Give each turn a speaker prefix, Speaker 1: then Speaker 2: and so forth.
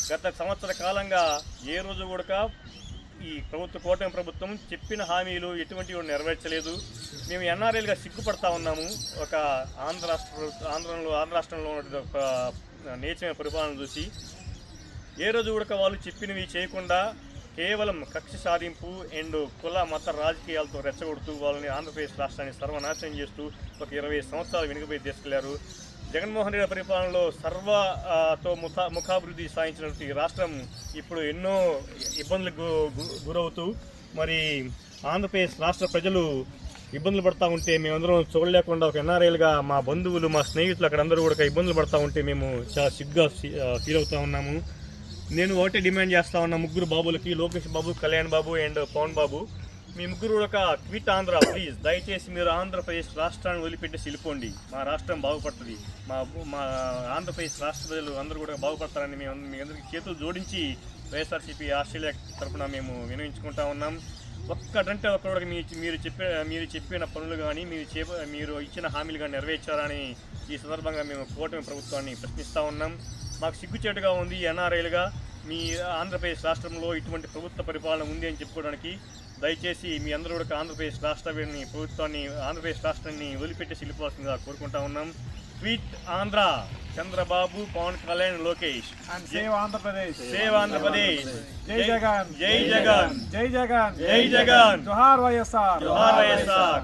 Speaker 1: గత సంవత్సర కాలంగా ఏ రోజు కూడా ఈ కూటమి ప్రభుత్వం చెప్పిన హామీలు ఎటువంటివి నెరవేర్చలేదు. మేము ఎన్ఆర్ఐలుగా సిగ్గుపడతా ఉన్నాము. ఒక ఆంధ్ర రాష్ట్రంలో ఉన్న ఒక నీచమైన పరిపాలన చూసి ఏ రోజు కూడా వాళ్ళు చెప్పినవి చేయకుండా కేవలం కక్ష సాధింపు అండ్ కుల మత రాజకీయాలతో రెచ్చగొడుతూ వాళ్ళని ఆంధ్రప్రదేశ్ రాష్ట్రాన్ని సర్వనాశనం చేస్తూ ఒక 20 సంవత్సరాలు వెనుకబడి తీసుకెళ్లారు. జగన్మోహన్ రెడ్డి పరిపాలనలో సర్వతో ముఖాభివృద్ధి సాధించినటువంటి రాష్ట్రం ఇప్పుడు ఎన్నో ఇబ్బందులకు గురవుతూ మరి ఆంధ్రప్రదేశ్ రాష్ట్ర ప్రజలు ఇబ్బందులు పడతా ఉంటే మేమందరం చూడలేకుండా ఒక ఎన్ఆర్ఐలుగా మా బంధువులు మా స్నేహితులు అక్కడందరూ కూడా ఇబ్బందులు పడతా ఉంటే మేము చాలా సిగ్గుగా ఫీల్ అవుతూ ఉన్నాము. నేను ఒకటే డిమాండ్ చేస్తా ఉన్నా ముగ్గురు బాబులకి, లోకేష్ బాబు, కళ్యాణ్ బాబు అండ్ పవన్ బాబు, మీ ముగ్గురు ఒక క్విట్ ఆంధ్ర ప్లీజ్. దయచేసి మీరు ఆంధ్రప్రదేశ్ రాష్ట్రాన్ని వదిలిపెట్టేసి వెళ్ళిపోండి. మా రాష్ట్రం బాగుపడుతుంది. మా ఆంధ్రప్రదేశ్ రాష్ట్ర ప్రజలు అందరూ కూడా బాగుపడతారని మీ అందరికీ చేతులు జోడించి వైఎస్ఆర్సీపీ ఆస్ట్రేలియా తరఫున మేము వినియోగించుకుంటా ఉన్నాం. ఒక్కడంటే ఒక్కడికి మీరు చెప్పిన పనులు కానీ మీరు ఇచ్చిన హామీలు కానీ నెరవేర్చారని ఈ సందర్భంగా మేము కూటమి ప్రభుత్వాన్ని ప్రశ్నిస్తూ ఉన్నాం. మాకు సిగ్గుచేటుగా ఉంది ఎన్ఆర్ఐలుగా మీ ఆంధ్రప్రదేశ్ రాష్ట్రంలో ఇటువంటి ప్రభుత్వ పరిపాలన ఉంది అని చెప్పుకోవడానికి. దయచేసి మీ అందరూ కూడా ఆంధ్రప్రదేశ్ ఆంధ్రప్రదేశ్ రాష్ట్రాన్ని వదిలిపెట్టేసి వెళ్ళిపోవాల్సిందిగా కోరుకుంటా ఉన్నాం. Tweet Andhra, Chandrababu, Pawan Kalyan, Lokesh.
Speaker 2: Save Andhra Pradesh,
Speaker 1: save Andhra Pradesh.
Speaker 2: జై జగన్,
Speaker 1: జై జగన్,
Speaker 2: జై జగన్,
Speaker 1: జై జగన్.
Speaker 2: జోహార్ వైఎస్ఆర్,
Speaker 1: జోహార్ వైఎస్ఆర్.